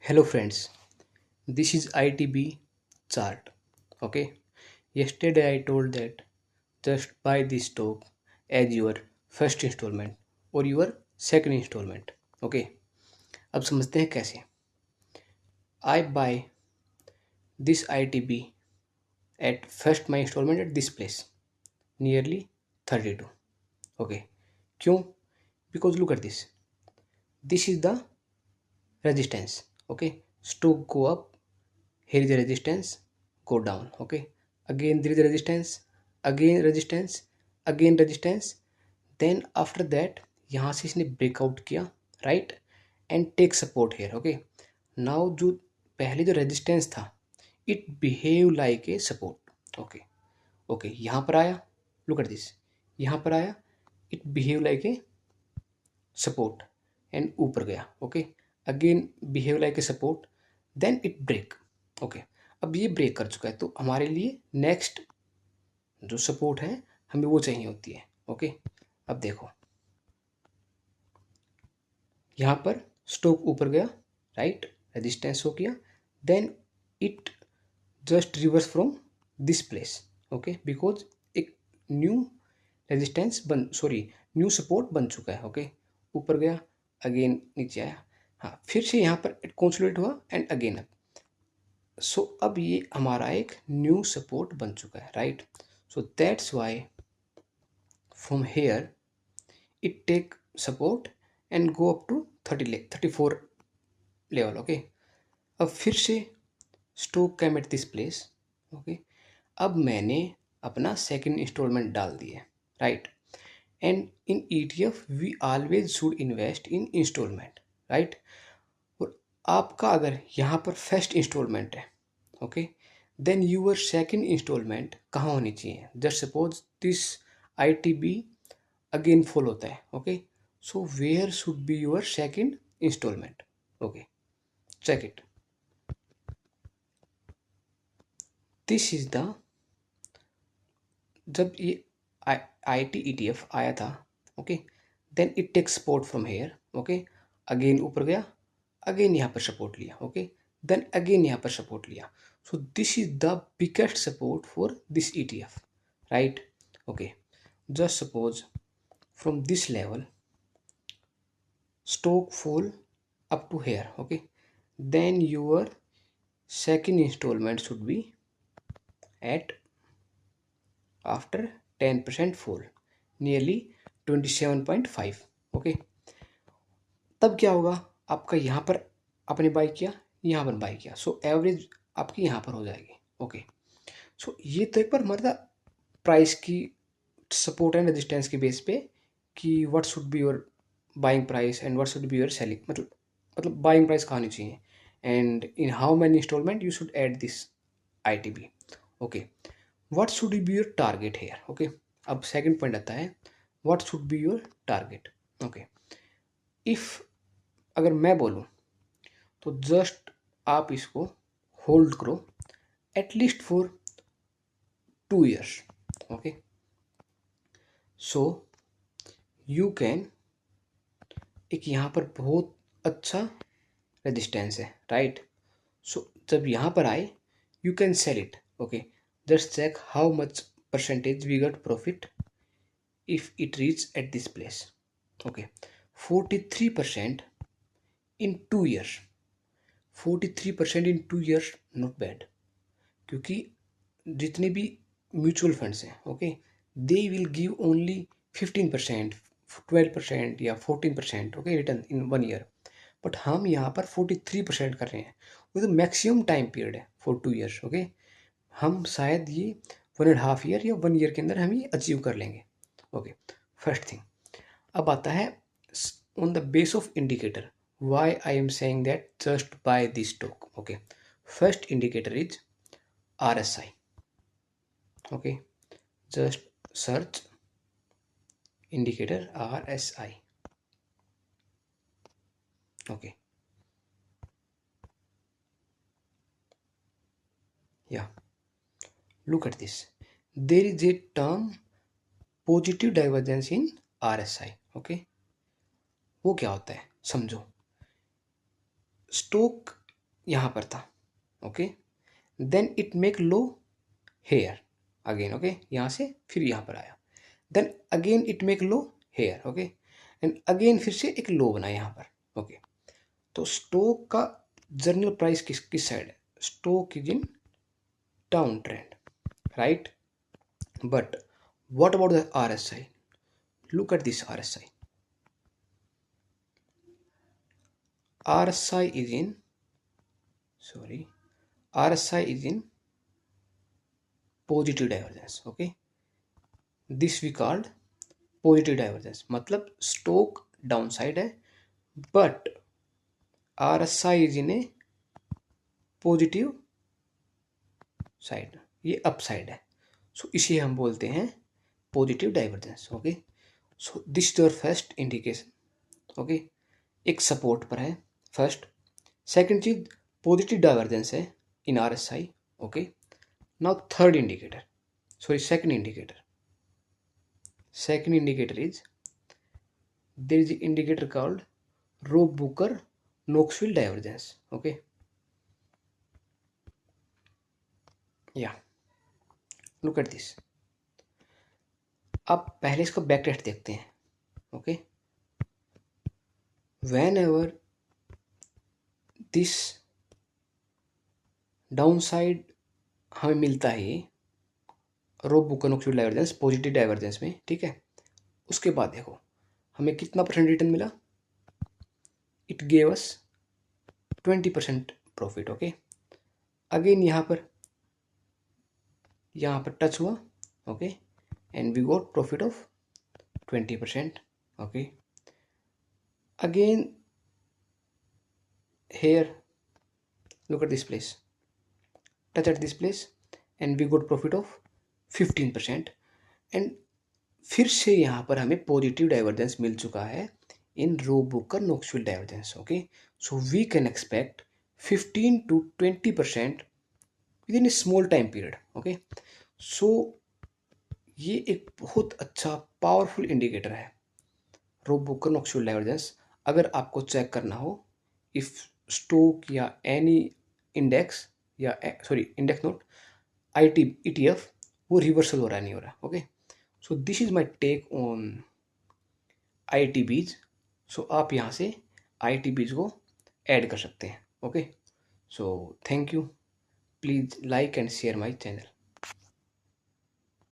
Hello friends, this is ITB chart. Okay, yesterday I told that just buy this stock as your first installment or your second installment. Okay, अब समझते हैं कैसे. I buy this ITB at first my installment at this place, nearly 32. Okay, क्यों? Because look at this. This is the resistance. Okay, stock go up. Here is the resistance, go down. Okay, again there is a resistance, again resistance, again resistance. Then after that यहाँ से इसने breakout किया, right, and take support here. Okay, now जो पहले जो resistance था it behave like a support. Okay okay, यहाँ पर आया, लुक एट दिस, यहाँ पर आया, it behave like a support and ऊपर गया. Okay, again behave like a support, then it break. Okay, अब ये ब्रेक कर चुका है तो हमारे लिए नेक्स्ट जो सपोर्ट है हमें वो चाहिए होती है. ओके, अब देखो यहाँ पर स्टॉक ऊपर गया, राइट, रेजिस्टेंस हो गया, then it just reverse from this place. Okay, because एक न्यू रेजिस्टेंस न्यू सपोर्ट बन चुका है. ओके, ऊपर गया, अगेन नीचे आया, हाँ, फिर से यहाँ पर कंसोलिडेट हुआ एंड अगेन अप. सो अब ये हमारा एक न्यू सपोर्ट बन चुका है, right. So that's why from here it take support and go up to 34 level. Okay, अब फिर से stock came at this place. Okay, अब मैंने अपना सेकंड इंस्टॉलमेंट डाल दिया, right. And in ETF we always should invest in instalment, right. और आपका अगर यहाँ पर फर्स्ट इंस्टॉलमेंट है, okay, then your second instalment कहाँ होनी चाहिए. Just suppose this ITB again fall होता है. Okay, so where should be your second instalment. Okay, check it. This is the, जब ये IT ETF आया था, okay, then it take support from here. Okay, again ऊपर गया, again यहाँ पर सपोर्ट लिया. ओके, देन अगेन यहाँ पर सपोर्ट लिया. सो this is the biggest support for this ETF, right. Okay, just suppose from this level stock fall up to here. Okay, then your second installment should be at after 10% fall, nearly 27.5. okay, तब क्या होगा, आपका यहाँ पर आपने by किया, यहाँ पर बाई किया, सो एवरेज आपकी यहाँ पर हो जाएगी. ओके, सो ये तो एक बार मतलब प्राइस की सपोर्ट एंड रेजिस्टेंस के बेस पे कि what should be your buying price and what should be your selling, मतलब बाइंग प्राइस कहाँ होनी चाहिए and in how many instalment you should add this ITB. Okay, what should be your target here. Okay, अब second point आता है what should be your target. Okay, if अगर मैं बोलूँ तो जस्ट आप इसको होल्ड करो at least for 2 years. Okay, so you can, एक यहाँ पर बहुत अच्छा रेजिस्टेंस है, राइट. सो जब यहाँ पर आए you can sell it. Okay, just check how much percentage we got profit if it reach at this place. Okay, 43% in 2 years. 43% in 2 years not bad, क्योंकि जितने भी म्यूचुअल फंड्स हैं, okay, they will give only 15%, 12% या 14%, okay, return in 1 year. But हम यहाँ पर 43% कर रहे हैं. वो तो मैक्सिमम टाइम पीरियड है फॉर 2 years. ओके, हम शायद ये 1.5 year या 1 year के अंदर हम ये अचीव कर लेंगे. Okay, first thing. अब आता है on the base of indicator why I am saying that just buy this stock. Okay, first indicator is RSI. okay, just search indicator RSI. okay, yeah, look at this, there is a term positive divergence in RSI. okay, वो क्या होता है समझो. Stock यहाँ पर था, okay. Then it make low here again, okay, यहाँ से फिर यहाँ पर आया, then again it make low here, okay, and again फिर से एक लो बना यहाँ पर, ओके। तो स्टॉक का जर्नल प्राइस किस किस साइड है? Stock is in down trend, right? But what about the RSI? Look at this RSI. RSI is in, sorry, RSI is in positive divergence, okay. This we called positive divergence, मतलब stock down side है but RSI is in a positive side, ये up side है, सो इसे हम बोलते हैं positive divergence, okay. So this is your first indication, okay. एक support पर है फर्स्ट, सेकंड चीज पॉजिटिव डाइवर्जेंस है इन RSI, okay. Now third indicator, sorry second indicator is there is an indicator called Rowe-Boker-Knoxville divergence, okay. Yeah, look at this. अब पहले इसको back test देखते हैं, okay. whenever this down side हमें मिलता है Rowe-Boker-Knoxville डाइवर्जेंस पॉजिटिव डाइवर्जेंस में, ठीक है, उसके बाद देखो हमें कितना परसेंट रिटर्न मिला, it gave us 20% profit, okay. अगेन यहाँ पर टच हुआ, okay, and we got profit of 20%, okay. Again here, look at this place, touch at this place and we got profit of 15%, and फिर से यहाँ पर हमें पॉजिटिव डाइवर्जेंस मिल चुका है in Rowe-Boker-Knoxville divergence, okay. So we can expect 15 to 20% within a small time period, okay. So ये एक बहुत अच्छा पावरफुल इंडिकेटर है Rowe-Boker-Knoxville डाइवर्जेंस। अगर आपको चेक करना हो इफ स्टॉक या एनी इंडेक्स या सॉरी इंडेक्स नोट ETF वो रिवर्सल हो रहा है नहीं हो रहा, okay. So this is my take on ITBs। सो आप यहाँ से ITBs को ऐड कर सकते हैं, okay. So thank you, please like and share my channel.